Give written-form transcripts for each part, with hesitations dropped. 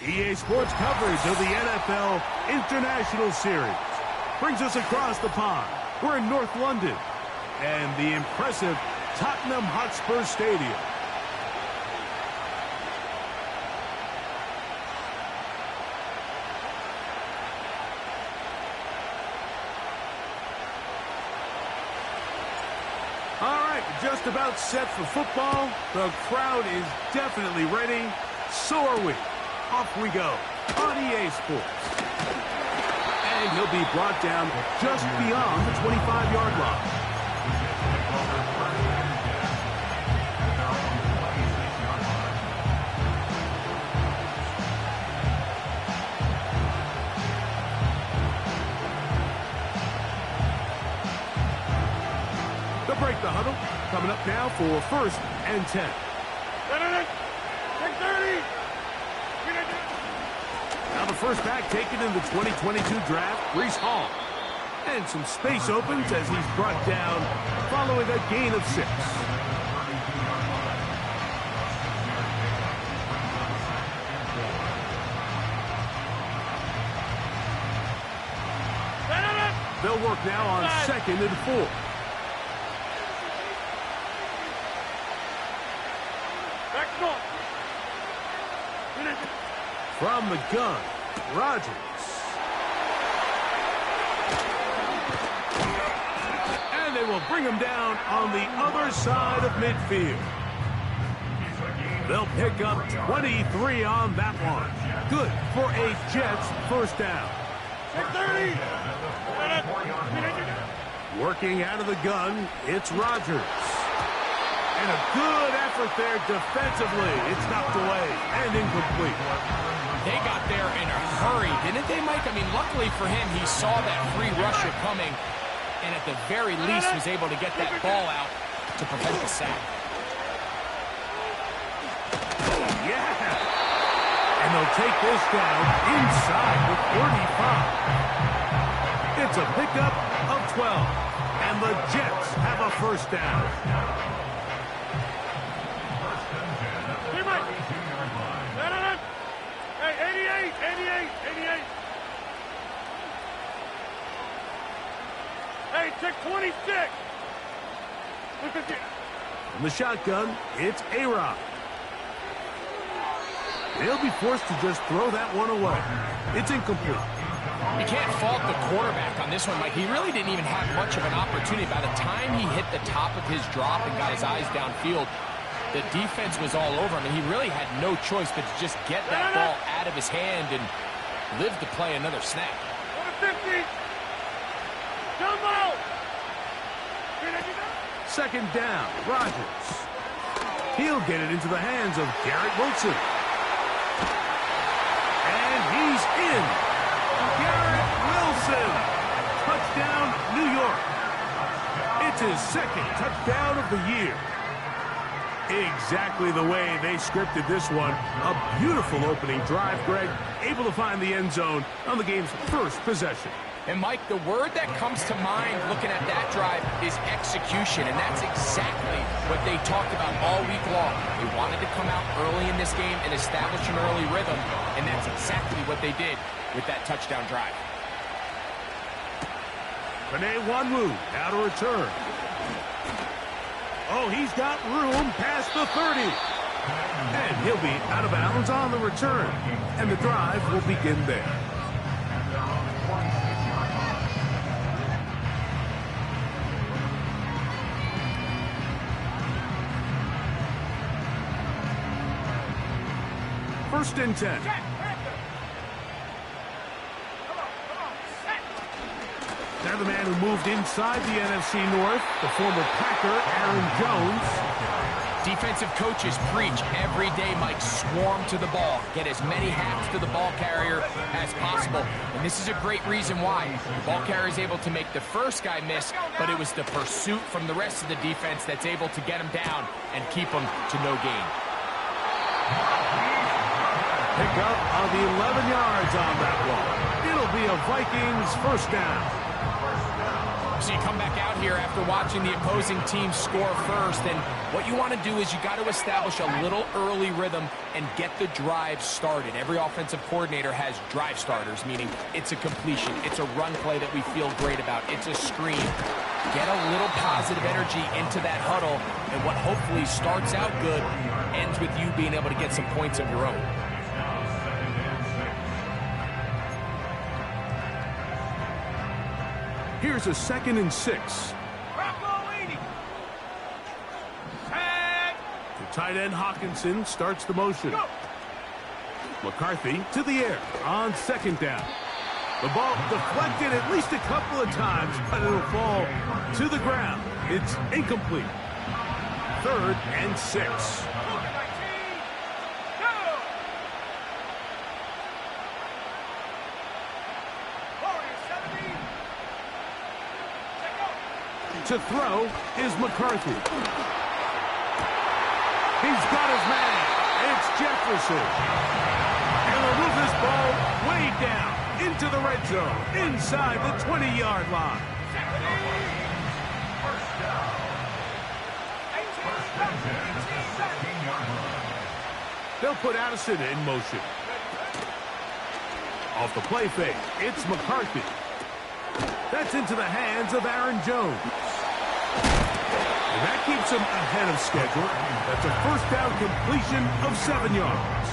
EA Sports coverage of the NFL International Series brings us across the pond. We're in North London and the impressive Tottenham Hotspur Stadium. All right, just about set for football. The crowd is definitely ready. So are we. Off we go on EA Sports. And he'll be brought down just beyond the 25-yard line. They'll break the huddle. Coming up now for 1st and 10. Now the first back taken in the 2022 draft, Breece Hall. And some space opens as he's brought down following a gain of 6. They'll work now on 2nd and 4. From the gun, Rodgers. And they will bring him down on the other side of midfield. They'll pick up 23 on that one. Good for a Jets first down. 30. Working out of the gun, it's Rodgers. And a good effort there defensively. It's knocked away and incomplete. They got there in a hurry, didn't they, Mike? I mean, luckily for him, he saw that free rusher coming and at the very least was able to get that ball out to prevent the sack. And they'll take this down inside with 35. It's a pickup of 12. And the Jets have a first down. Hey, 88. Hey, check 26. From the shotgun, it's A-Rod. They'll be forced to just throw that one away. It's incomplete. You can't fault the quarterback on this one, Mike. He really didn't even have much of an opportunity. By the time he hit the top of his drop and got his eyes downfield, the defense was all over him, and he really had no choice but to just get that ball out of his hand and live to play another snap. 50. Jumbo! Second down, Rodgers. He'll get it into the hands of Garrett Wilson. And he's in. Garrett Wilson. Touchdown, New York. It's his second touchdown of the year. Exactly the way they scripted this one. A beautiful opening drive, Greg. Able to find the end zone on the game's first possession. And, Mike, the word that comes to mind looking at that drive is execution, and that's exactly what they talked about all week long. They wanted to come out early in this game and establish an early rhythm, and that's exactly what they did with that touchdown drive. Rene Wanwu now to return. Oh, he's got room past the 30. And he'll be out of bounds on the return. And the drive will begin there. First and 10. Now the man who moved inside the NFC North, the former Packer, Aaron Jones. Defensive coaches preach every day, Mike, swarm to the ball. Get as many hats to the ball carrier as possible. And this is a great reason why. The ball carrier is able to make the first guy miss, but it was the pursuit from the rest of the defense that's able to get him down and keep him to no gain. Pick up on the 11 yards on that one. It'll be a Vikings first down. So you come back out here after watching the opposing team score first, and what you want to do is you got to establish a little early rhythm and get the drive started. Every offensive coordinator has drive starters, meaning it's a completion, it's a run play that we feel great about, it's a screen. Get a little positive energy into that huddle, and what hopefully starts out good ends with you being able to get some points of your own. Here's a 2nd and 6. The tight end Hawkinson starts the motion. McCarthy to the air on 2nd down. The ball deflected at least a couple of times, but it'll fall to the ground. It's incomplete. 3rd and 6. To throw is McCarthy. He's got his man. It's Jefferson. And they'll move this ball way down into the red zone, inside the 20-yard line. They'll put Addison in motion. Off the play fake, it's McCarthy. That's into the hands of Aaron Jones. And that keeps him ahead of schedule. That's a first down completion of 7 yards.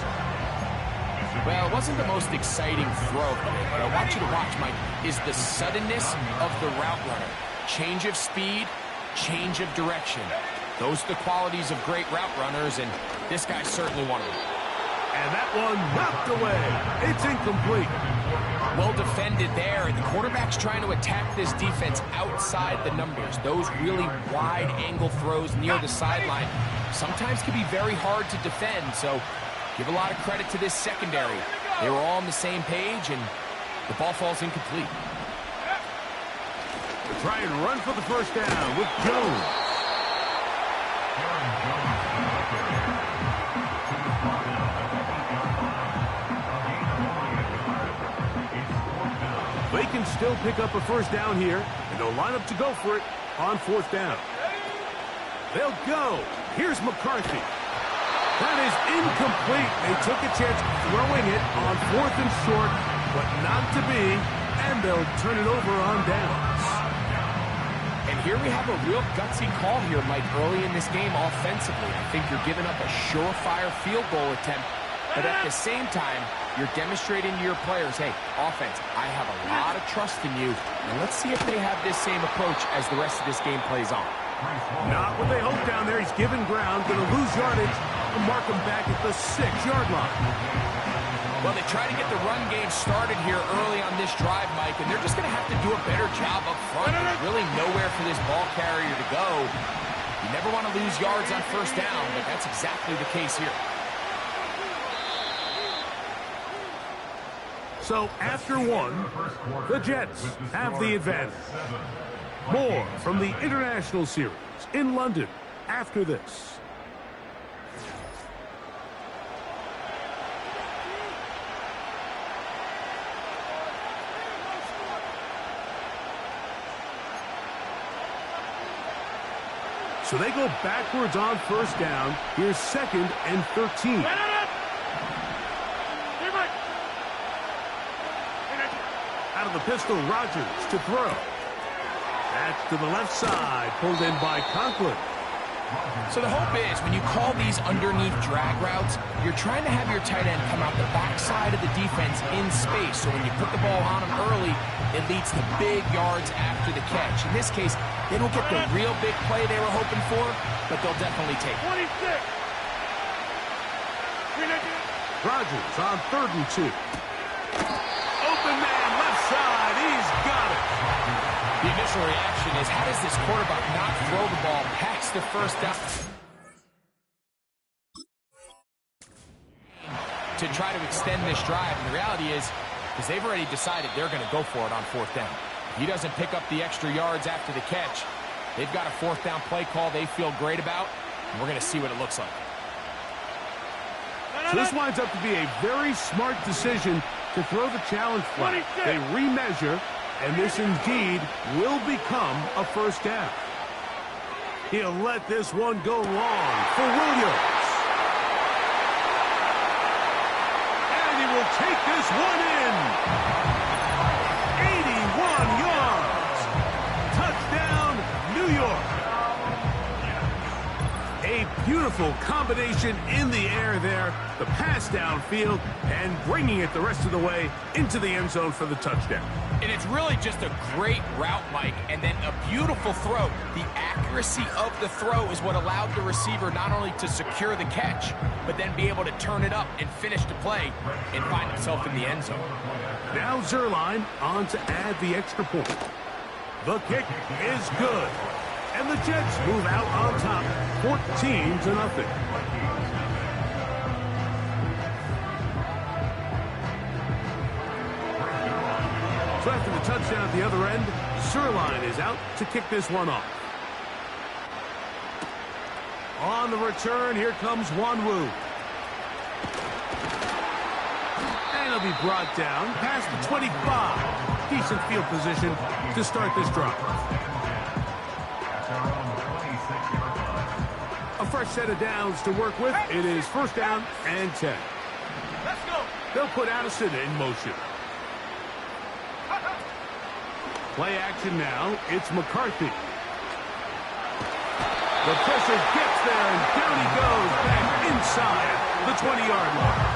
Well, it wasn't the most exciting throw, but what I want you to watch, Mike, is the suddenness of the route runner. Change of speed, change of direction. Those are the qualities of great route runners, and this guy's certainly one of them. And that one knocked away. It's incomplete. Well defended there, and the quarterback's trying to attack this defense outside the numbers. Those really wide angle throws near the sideline sometimes can be very hard to defend, so give a lot of credit to this secondary. They were all on the same page, and the ball falls incomplete. They try and run for the first down with Jones. They can still pick up a first down here, and they'll line up to go for it on fourth down. They'll go. Here's McCarthy. That is incomplete. They took a chance throwing it on fourth and short, but not to be, and they'll turn it over on downs. And here we have a real gutsy call here, Mike, early in this game offensively. I think you're giving up a surefire field goal attempt, but at the same time, you're demonstrating to your players, hey, offense, I have a lot of trust in you, and let's see if they have this same approach as the rest of this game plays on. Not what they hope down there. He's given ground, going to lose yardage, and mark him back at the 6-yard line. Well, they try to get the run game started here early on this drive, Mike, and they're just going to have to do a better job up front. There's really nowhere for this ball carrier to go. You never want to lose yards on first down, but that's exactly the case here. So after one, the Jets have the advantage. More from the International Series in London after this. So they go backwards on first down. Here's 2nd and 13. Out of the pistol, Rodgers to throw. That's to the left side, pulled in by Conklin. So the hope is when you call these underneath drag routes, you're trying to have your tight end come out the backside of the defense in space. So when you put the ball on him early, it leads to big yards after the catch. In this case, they don't get the real big play they were hoping for, but they'll definitely take it. 26. Rodgers on 3rd and 2. Open man, left side, he's got it. The initial reaction is, how does this quarterback not throw the ball past the first down? To try to extend this drive, and the reality is they've already decided they're going to go for it on 4th down. If he doesn't pick up the extra yards after the catch, they've got a 4th down play call they feel great about, and we're going to see what it looks like. So this winds up to be a very smart decision to throw the challenge flag. They remeasure, and this indeed will become a first down. He'll let this one go long for Williams. And he will take this one in. 81 yards. Touchdown, New York. A beautiful combination in the air there. The pass downfield and bringing it the rest of the way into the end zone for the touchdown. And it's really just a great route, Mike, and then a beautiful throw. The accuracy of the throw is what allowed the receiver not only to secure the catch, but then be able to turn it up and finish the play and find himself in the end zone. Now Zerline on to add the extra point. The kick is good. And the Jets move out on top, 14-0. So after the touchdown at the other end, Zerline is out to kick this one off. On the return, here comes Wanwu. And he'll be brought down past the 25. Decent field position to start this drive. A fresh set of downs to work with. It is 1st down and 10. Let's go. They'll put Addison in motion. Play action now. It's McCarthy. The pressure gets there, and down he goes back inside the 20-yard line.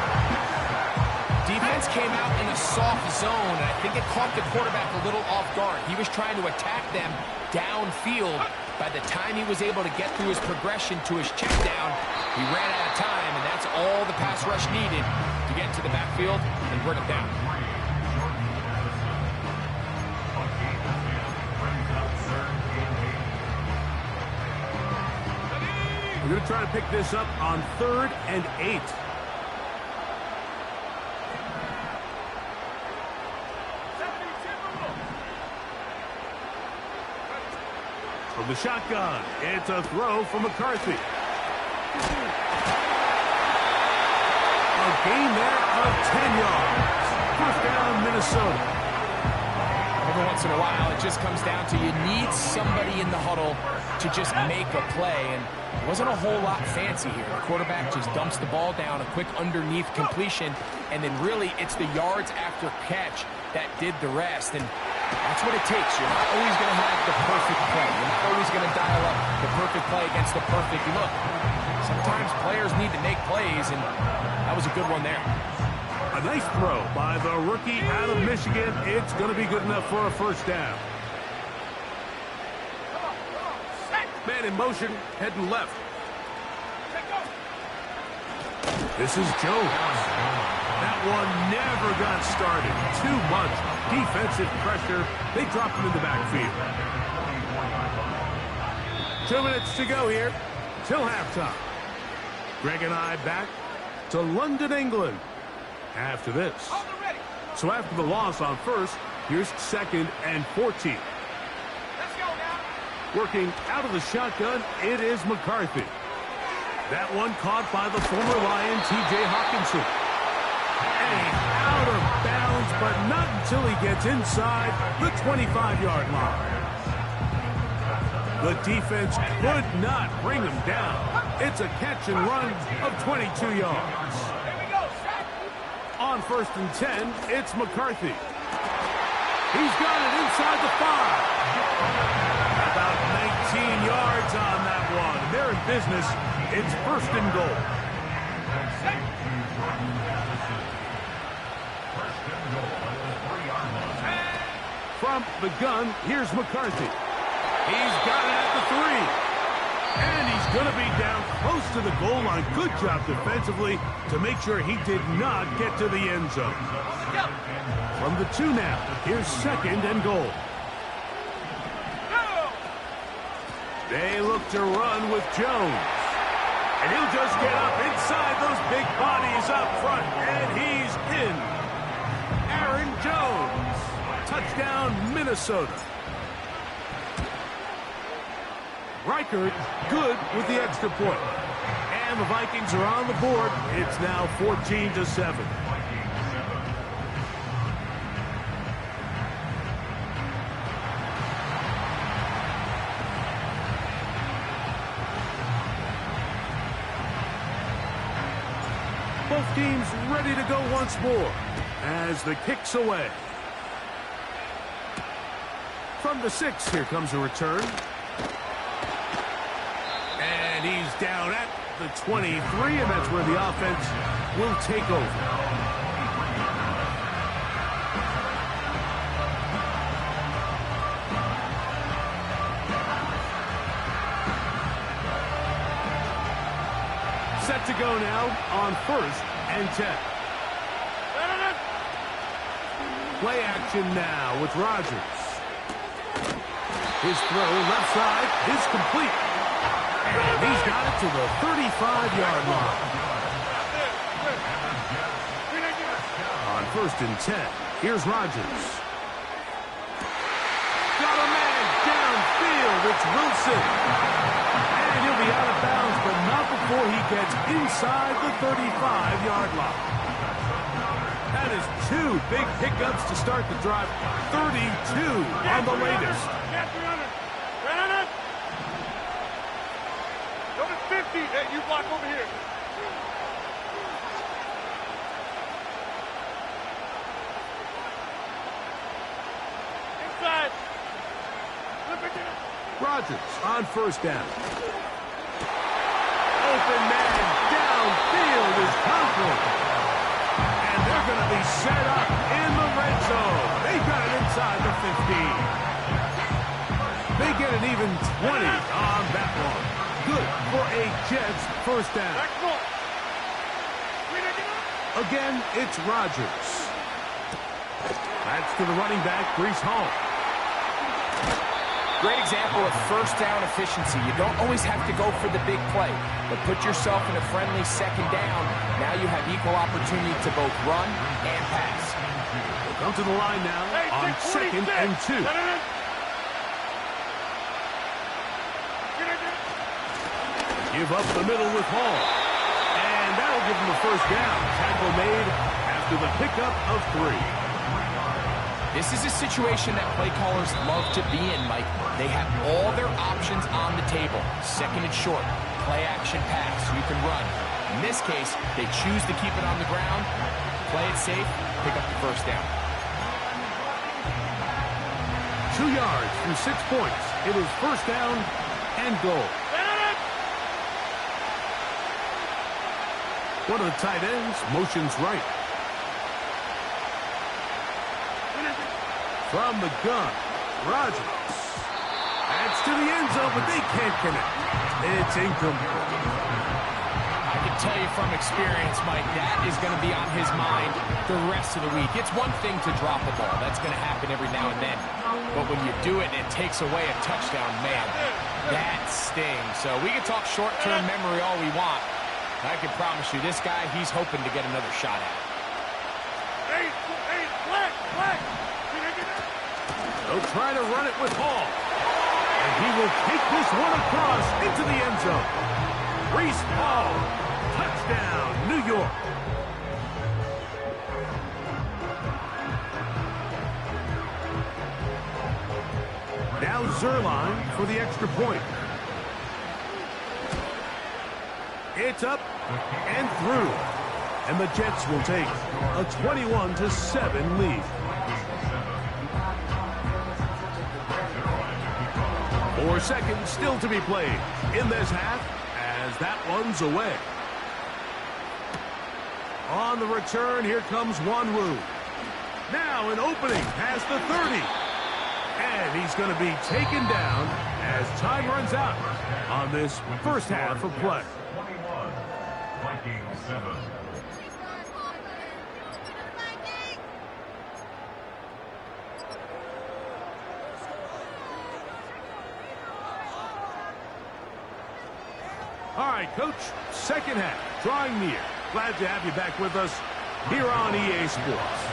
Defense came out in a soft zone, and I think it caught the quarterback a little off guard. He was trying to attack them downfield, By the time he was able to get through his progression to his check down, he ran out of time, and that's all the pass rush needed to get into the backfield and bring him down. We're going to try to pick this up on 3rd and 8. From the shotgun, it's a throw from McCarthy. A gain there of 10 yards. First down, Minnesota. Every once in a while, it just comes down to you need somebody in the huddle to just make a play, and it wasn't a whole lot fancy here. The quarterback just dumps the ball down, a quick underneath completion, and then really it's the yards after catch that did the rest, and that's what it takes. You're not always going to have the perfect play. You're not always going to dial up the perfect play against the perfect look. Sometimes players need to make plays, and that was a good one there. A nice throw by the rookie out of Michigan. It's going to be good enough for a first down. Man in motion, heading left. This is Jones. That one never got started. Too much defensive pressure. They dropped him in the backfield. 2 minutes to go here till halftime. Greg and I back to London, England after this. So after the loss on first, here's 2nd and 14. Working out of the shotgun, it is McCarthy. That one caught by the former Lion, T.J. Hawkinson. And out of bounds, but not until he gets inside the 25-yard line. The defense could not bring him down. It's a catch and run of 22 yards. On 1st and 10, it's McCarthy. He's got it inside the 5. About 19 yards on that one. They're in business. It's 1st and goal. From the gun, here's McCarthy. He's got it at the 3. And he's going to be down close to the goal line. Good job defensively to make sure he did not get to the end zone. From the 2 now, here's 2nd and goal. They look to run with Jones. And he'll just get up inside those big bodies up front. And he's in. Aaron Jones. Touchdown, Minnesota. Reichert good with the extra point. And the Vikings are on the board. It's now 14-7. Both teams ready to go once more as the kick's away. From the 6, here comes a return. And he's down at the 23, and that's where the offense will take over. Set to go now on 1st and 10. Play action now with Rodgers. His throw left side is complete. And he's got it to the 35-yard line. On 1st and 10, here's Rodgers. Got a man downfield. It's Wilson. And he'll be out of bounds, but not before he gets inside the 35-yard line. That is 2 big pickups to start the drive. 32 on the latest. Hey, you block over here. Inside. Rodgers on 1st down. Open man downfield is Conklin. And they're going to be set up in the red zone. They got it inside the 15. They get it an even 20 on that one. Good for a Jets first down. Again, it's Rodgers. That's to the running back, Breece Hall. Great example of first down efficiency. You don't always have to go for the big play, but put yourself in a friendly second down. Now you have equal opportunity to both run and pass. We'll come to the line now on 2nd and 2. Give up the middle with Hall. And that'll give him a first down. Tackle made after the pickup of 3. This is a situation that play callers love to be in, Mike. They have all their options on the table. Second and short, play action pass. You can run. In this case, they choose to keep it on the ground, play it safe, pick up the first down. 2 yards from 6 points. It is first down and goal. One of the tight ends motions right. From the gun, Rodgers. That's to the end zone, but they can't connect. It's incomplete. I can tell you from experience, Mike, that is going to be on his mind the rest of the week. It's one thing to drop a ball. That's going to happen every now and then. But when you do it and it takes away a touchdown, man, that stings. So we can talk short-term memory all we want. I can promise you, this guy, he's hoping to get another shot at it. Black. They'll try to run it with Hall. And he will take this one across into the end zone. Breece Hall. Touchdown, New York. Now Zerline for the extra point. It's up and through. And the Jets will take a 21-7 lead. 4 seconds still to be played in this half as that one's away. On the return, here comes Wanwu. Now an opening past the 30. And he's going to be taken down as time runs out on this first half of play. 21, Vikings 7. All right, Coach, second half, drawing near. Glad to have you back with us here on EA Sports.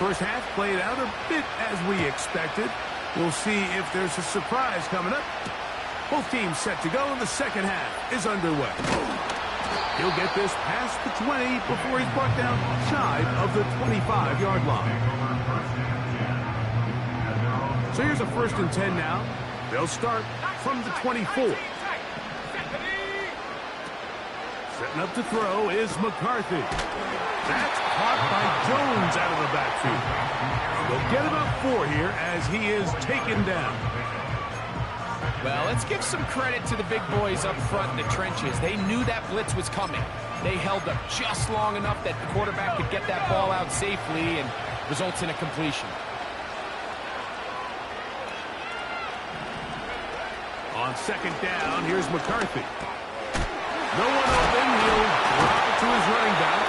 First half played out a bit as we expected. We'll see if there's a surprise coming up. Both teams set to go, and the second half is underway. He'll get this past the 20 before he's brought down shy of the 25-yard line. So here's a 1st and 10 now. They'll start from the 24. Setting up to throw is McCarthy. That's caught by Jones out of the backfield. They'll get about 4 here as he is taken down. Well, let's give some credit to the big boys up front in the trenches. They knew that blitz was coming. They held up just long enough that the quarterback could get that ball out safely and results in a completion. On second down, here's McCarthy. No one open. He'll drop it to his running back.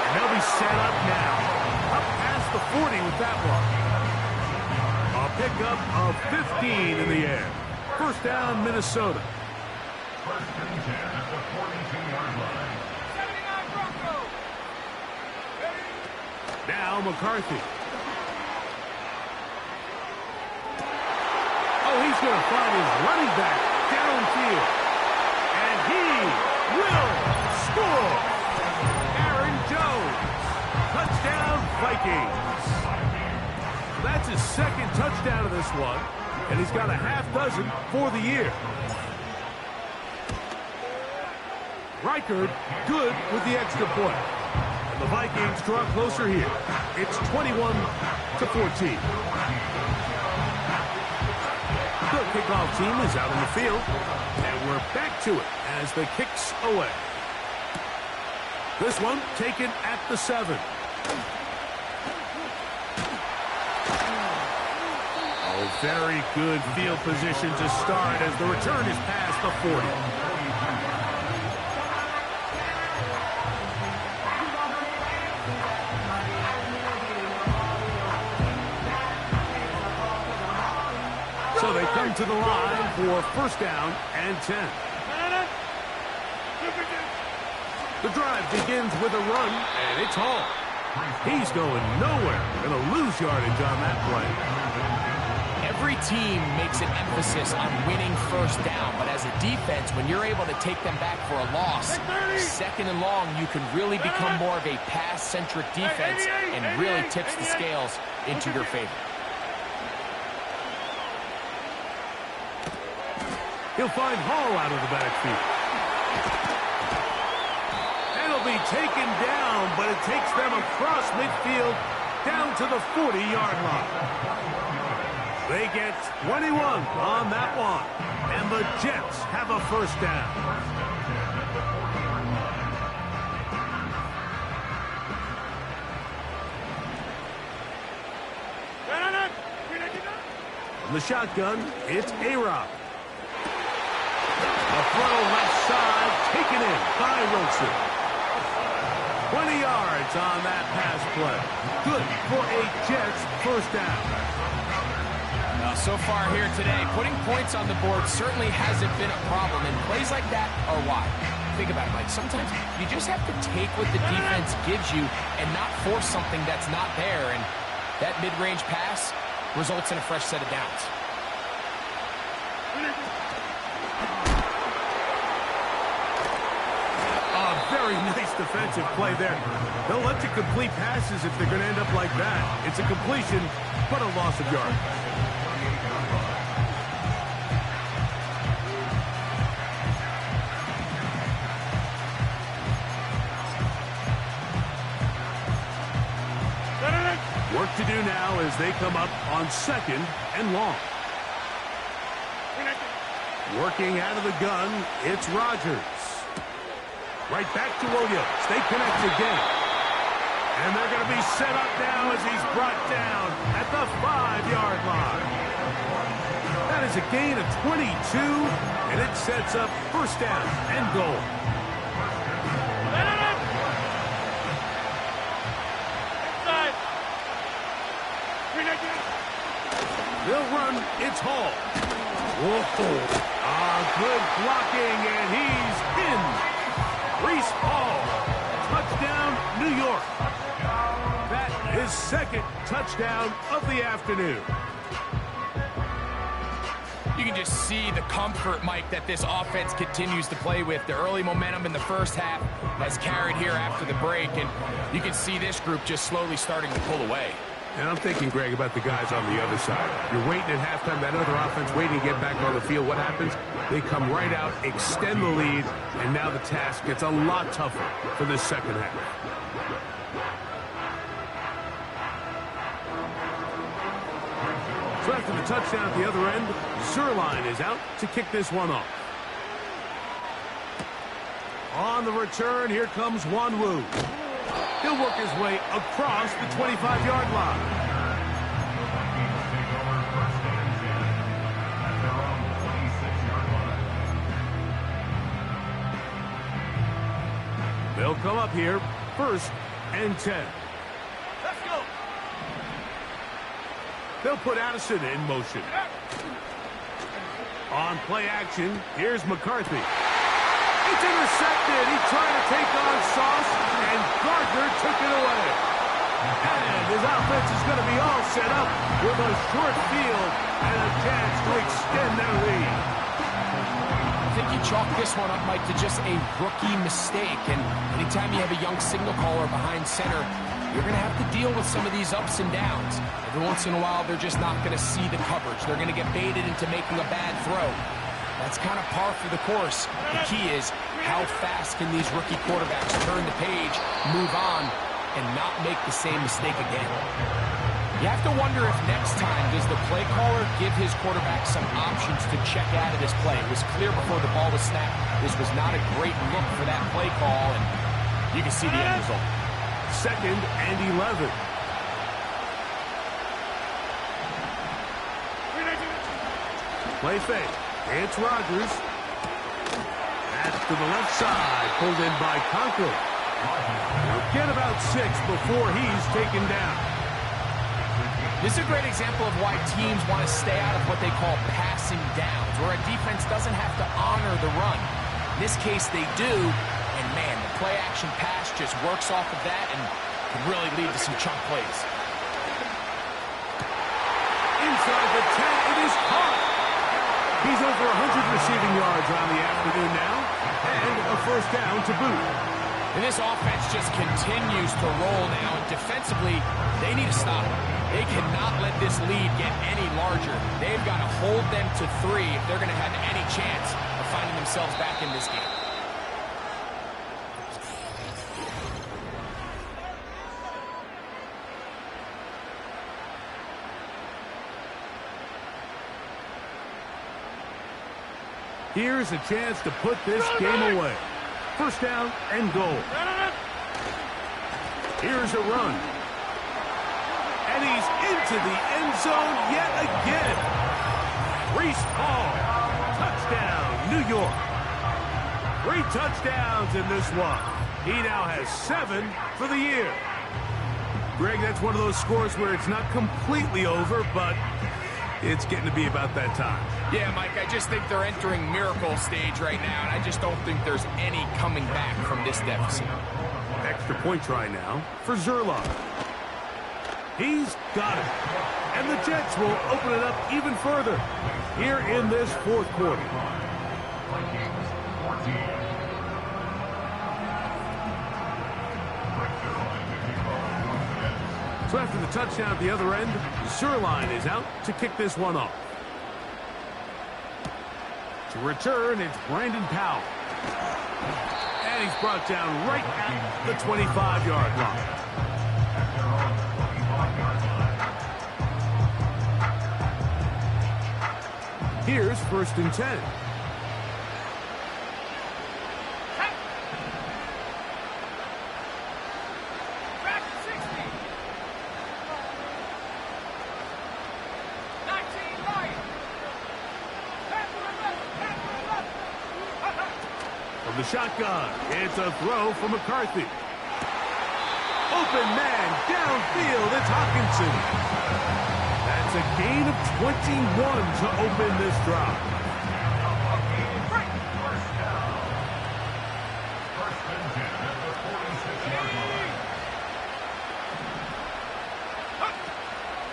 And they'll be set up now. Up past the 40 with that one. A pickup of 15 in the air. First down, Minnesota. First and 10 at the 42-yard line. Now McCarthy. Oh, he's going to find his running back downfield. And he will score. Aaron Jones. Touchdown, Vikings. That's his second touchdown of this one. And he's got a half dozen for the year. Reichard good with the extra point. And the Vikings draw closer here. It's 21-14. The kickoff team is out on the field. And we're back to it as the kick's away. This one taken at the 7. very good field position to start as the return is past the 40. So they come to the line for first down and 10. The drive begins with a run, and it's Hall. He's going nowhere. Going to lose yardage on that play. Every team makes an emphasis on winning first down, but as a defense, when you're able to take them back for a loss, second and long, you can really become more of a pass-centric defense and really tips the scales into your favor. He'll find Hall out of the backfield. And he'll be taken down, but it takes them across midfield down to the 40-yard line. They get 21 on that one, and the Jets have a first down. From the shotgun, it's A-Rob. A throw left side, taken in by Wilson. 20 yards on that pass play. Good for a Jets first down. So far here today, putting points on the board certainly hasn't been a problem, and plays like that are why. Think about it, Mike. Sometimes you just have to take what the defense gives you and not force something that's not there, and that mid-range pass results in a fresh set of downs. Very nice defensive play there. They'll let you complete passes if they're going to end up like that. It's a completion, but a loss of yards. Work to do now as they come up on second and long. Working out of the gun, it's Rodgers. Right back to Williams. They connect again. And they're going to be set up now as he's brought down at the 5-yard line. That is a gain of 22, and it sets up first down and goal. They'll run. It's Hall. Whoa. Good blocking, and he's in. Reese Hall, touchdown, New York. That is second touchdown of the afternoon. You can just see the comfort, Mike, that this offense continues to play with. The early momentum in the first half has carried here after the break, and you can see this group just slowly starting to pull away. And I'm thinking, Greg, about the guys on the other side. You're waiting at halftime, that other offense waiting to get back on the field. What happens? They come right out, extend the lead, and now the task gets a lot tougher for this second half. So after the touchdown at the other end, Zerline is out to kick this one off. On the return, here comes Wanwu. He'll work his way across the 25-yard line. They'll come up here, first and 10. Let's go. They'll put Addison in motion. On play action, here's McCarthy. It's intercepted. He tried to take on Sauce, and Gardner took it away. And his offense is going to be all set up with a short field and a chance to extend their lead. I think you chalk this one up, Mike, to just a rookie mistake. And anytime you have a young signal caller behind center, you're going to have to deal with some of these ups and downs. Every once in a while, they're just not going to see the coverage. They're going to get baited into making a bad throw. That's kind of par for the course. The key is how fast can these rookie quarterbacks turn the page, move on, and not make the same mistake again. You have to wonder if next time does the play caller give his quarterback some options to check out of this play. It was clear before the ball was snapped. This was not a great look for that play call, and you can see the end result. Second and 11. Play fake. It's Rodgers. Pass to the left side. Pulled in by Conklin. He'll get about 6 before he's taken down. This is a great example of why teams want to stay out of what they call passing downs, where a defense doesn't have to honor the run. In this case, they do, and man, the play-action pass just works off of that and can really lead to some chunk plays. Inside the 10, it is caught. He's over 100 receiving yards on the afternoon now, and a first down to boot. And this offense just continues to roll now, and defensively, they need to stop it. They cannot let this lead get any larger. They've got to hold them to 3 if they're going to have any chance of finding themselves back in this game. Here's a chance to put this game away. First down and goal. Here's a run. And he's into the end zone yet again. Breece Hall. Touchdown, New York. 3 touchdowns in this one. He now has 7 for the year. Greg, that's one of those scores where it's not completely over, but it's getting to be about that time. Yeah, Mike, I just think they're entering miracle stage right now, and I just don't think there's any coming back from this deficit. Extra point try now for Zerline. He's got it. And the Jets will open it up even further here in this fourth quarter. Vikings 14. So after the touchdown at the other end, Zerline is out to kick this one off. To return, it's Brandon Powell. And he's brought down right at the 25-yard line. Here's first and 10. From the shotgun, it's a throw from McCarthy. Open man, downfield, it's Hawkinson. That's a gain of 21 to open this drive.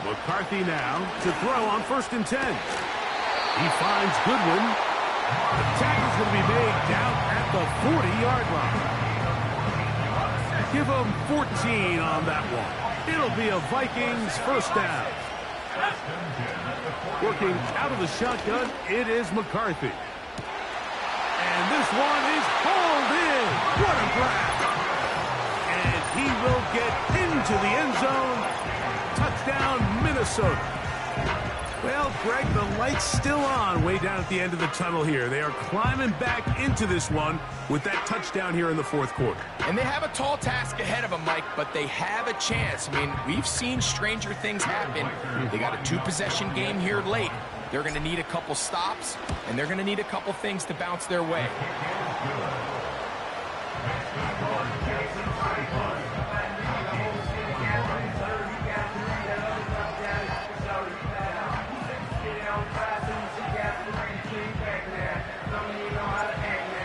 McCarthy now to throw on first and 10. He finds Goodwin. The tackle's going to be made down at the 40-yard line. Give him 14 on that one. It'll be a Vikings first down. Working out of the shotgun, it is McCarthy. And this one is hauled in. What a grab. And he will get into the end zone. Touchdown, Minnesota. Well, Greg, the light's still on way down at the end of the tunnel here. They are climbing back into this one with that touchdown here in the fourth quarter. And they have a tall task ahead of them, Mike, but they have a chance. I mean, we've seen stranger things happen. They got a 2-possession game here late. They're going to need a couple stops, and they're going to need a couple things to bounce their way.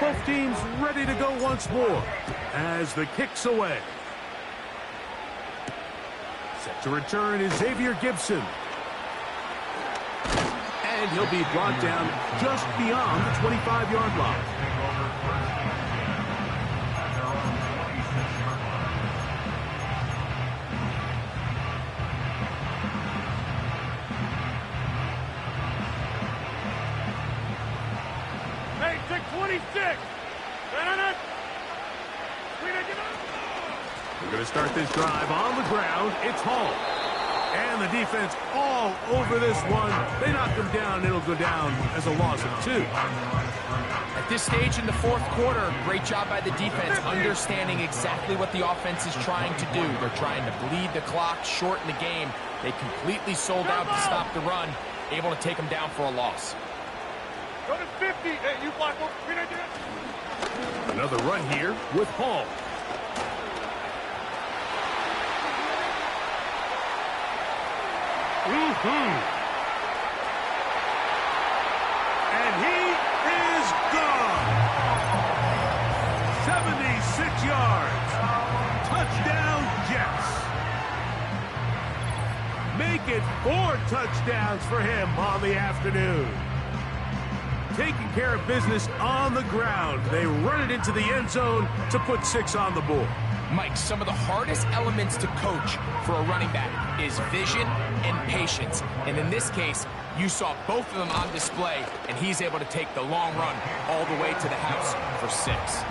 Both teams ready to go once more as the kick's away. Set to return is Xavier Gibson. And he'll be brought down just beyond the 25-yard line. Hey, take 26. We're going to start this drive on the ground. It's Hall. And the defense all over this one. They knock him down. It'll go down as a loss of 2. At this stage in the fourth quarter, great job by the defense understanding exactly what the offense is trying to do. They're trying to bleed the clock, shorten the game. They completely sold out to stop the run, able to take them down for a loss. Go to 50. Hey, you block over. Another run here with Hall. And he is gone. 76 yards. Touchdown, Jets. Make it 4 touchdowns for him on the afternoon. Taking care of business on the ground. They run it into the end zone to put 6 on the board. Mike, some of the hardest elements to coach for a running back is vision and patience. And in this case, you saw both of them on display, and he's able to take the long run all the way to the house for 6.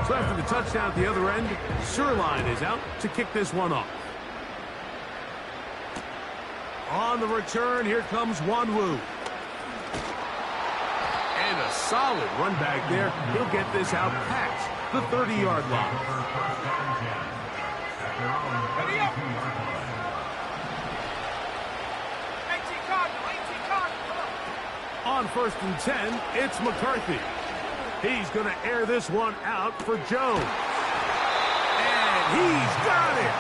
So after the touchdown at the other end, Sirline is out to kick this one off. On the return, here comes Wanwu. And a solid run back there. He'll get this out past the 30-yard line. On 1st and 10, it's McCarthy. He's going to air this one out for Jones. And he's got it.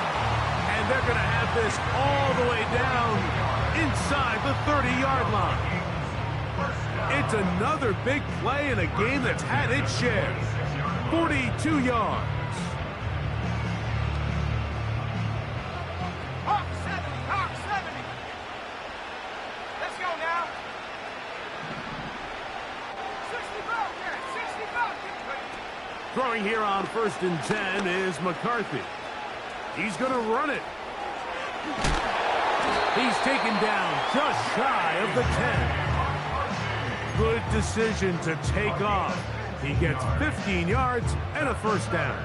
And they're going to have this all the way down inside the 30-yard line. It's another big play in a game that's had its share. 42 yards. Hawk 70. Let's go now. 60. Throwing here on 1st and 10 is McCarthy. He's going to run it. He's taken down just shy of the 10. Good decision to take off. He gets 15 yards and a 1st down.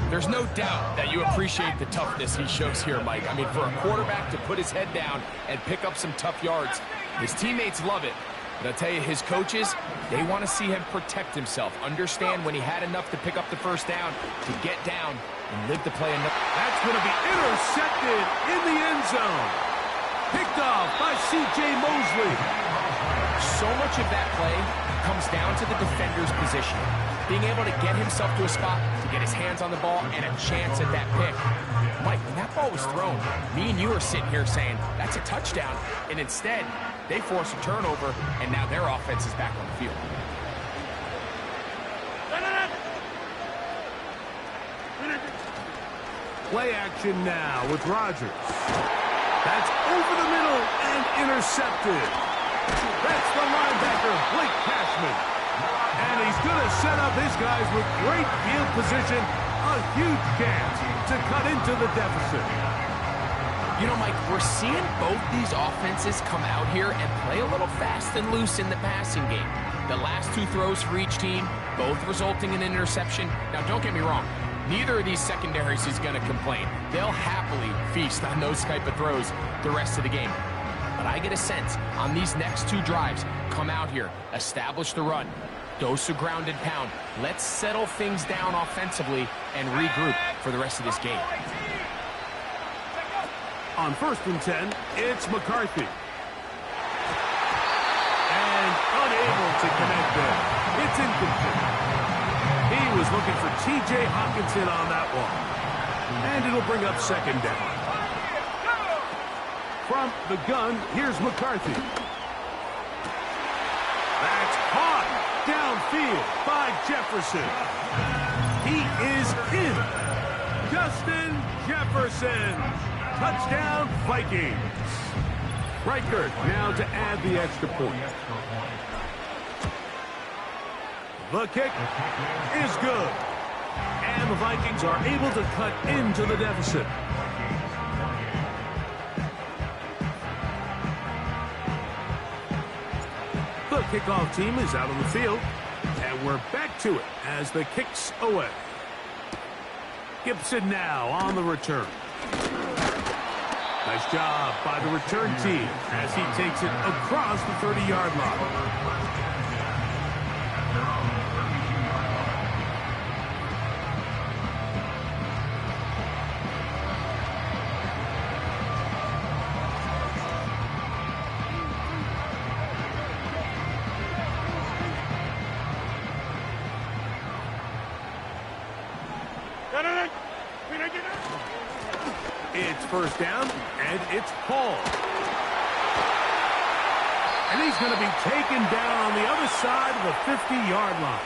There's no doubt that you appreciate the toughness he shows here, Mike. I mean, for a quarterback to put his head down and pick up some tough yards, his teammates love it. But I'll tell you, his coaches, they want to see him protect himself, understand when he had enough to pick up the 1st down, to get down and live to play enough. That's going to be intercepted in the end zone. Picked off by C.J. Mosley. So much of that play comes down to the defender's position. Being able to get himself to a spot, to get his hands on the ball, and a chance at that pick. Mike, when that ball was thrown, me and you are sitting here saying, that's a touchdown. And instead, they force a turnover, and now their offense is back on the field. Play action now with Rodgers. That's over the middle and intercepted. That's the linebacker, Blake Cashman. And he's going to set up his guys with great field position. A huge chance to cut into the deficit. You know, Mike, we're seeing both these offenses come out here and play a little fast and loose in the passing game. The last 2 throws for each team, both resulting in an interception. Now, don't get me wrong. Neither of these secondaries is going to complain. They'll happily feast on those type of throws the rest of the game. But I get a sense on these next 2 drives, come out here, establish the run, dose of ground and pound. Let's settle things down offensively and regroup for the rest of this game. On 1st and 10, it's McCarthy. And unable to connect there. It's incomplete. He was looking for T.J. Hockenson on that one. And it'll bring up 2nd down. From the gun, here's McCarthy. That's caught downfield by Jefferson. He is in. Justin Jefferson. Touchdown, Vikings. Reichert now to add the extra point. The kick is good. And the Vikings are able to cut into the deficit. The kickoff team is out on the field. And we're back to it as the kick's away. Gibson now on the return. Nice job by the return team as he takes it across the 30-yard line. It's first down, and it's Hall. And he's going to be taken down on the other side of the 50-yard line.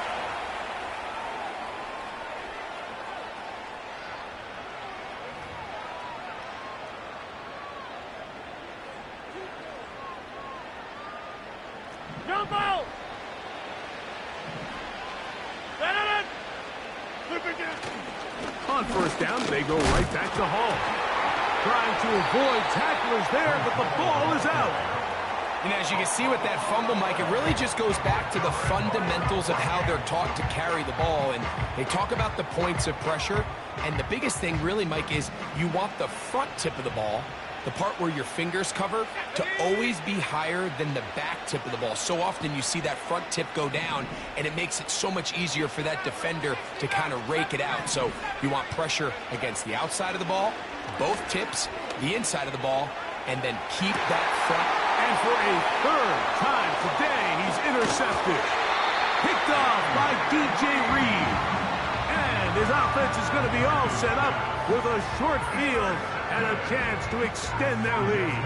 Jump out! On first down, they go right back to Hall. Trying to avoid tacklers there, but the ball is out. And as you can see with that fumble, Mike, it really just goes back to the fundamentals of how they're taught to carry the ball. And they talk about the points of pressure. And the biggest thing really, Mike, is you want the front tip of the ball, the part where your fingers cover, to always be higher than the back tip of the ball. So often you see that front tip go down, and it makes it so much easier for that defender to kind of rake it out. So you want pressure against the outside of the ball, both tips, the inside of the ball, and then keep that front. And for a third time today, he's intercepted. Picked off by DJ Reed. And his offense is going to be all set up with a short field and a chance to extend their lead.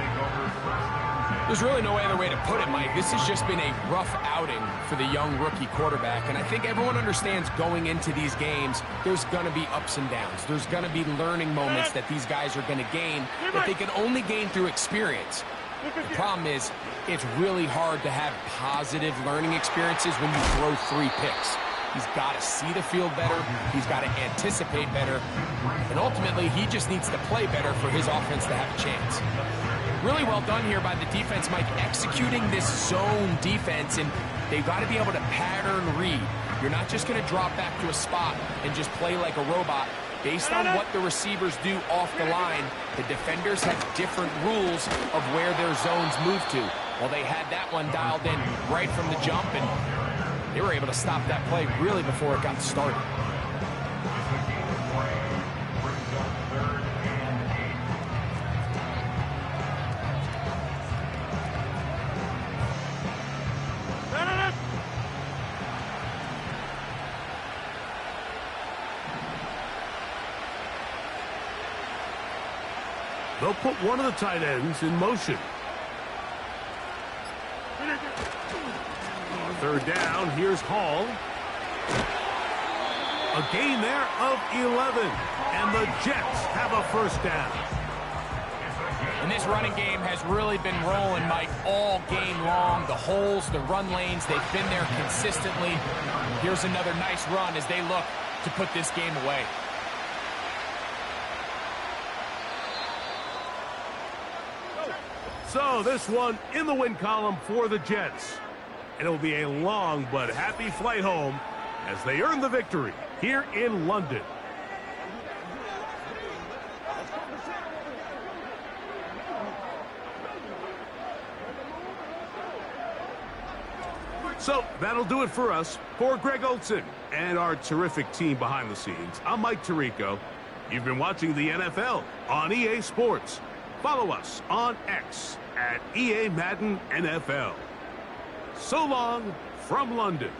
There's really no other way to put it, Mike. This has just been a rough outing for the young rookie quarterback. And I think everyone understands going into these games, there's going to be ups and downs. There's going to be learning moments that these guys are going to gain that they can only gain through experience. The problem is, it's really hard to have positive learning experiences when you throw 3 picks. He's got to see the field better. He's got to anticipate better. And ultimately, he just needs to play better for his offense to have a chance. Really well done here by the defense, Mike, executing this zone defense. And they've got to be able to pattern read. You're not just going to drop back to a spot and just play like a robot. Based on what the receivers do off the line, the defenders have different rules of where their zones move to. Well, they had that one dialed in right from the jump, and they were able to stop that play really before it got started. They'll put one of the tight ends in motion. Third down, here's Hall. A gain there of 11. And the Jets have a first down. And this running game has really been rolling, Mike, all game long. The holes, the run lanes, they've been there consistently. Here's another nice run as they look to put this game away. So this one in the win column for the Jets. And it will be a long but happy flight home as they earn the victory here in London. So that'll do it for us. For Greg Olson and our terrific team behind the scenes, I'm Mike Tirico. You've been watching the NFL on EA Sports. Follow us on X at EA Madden NFL. So long from London.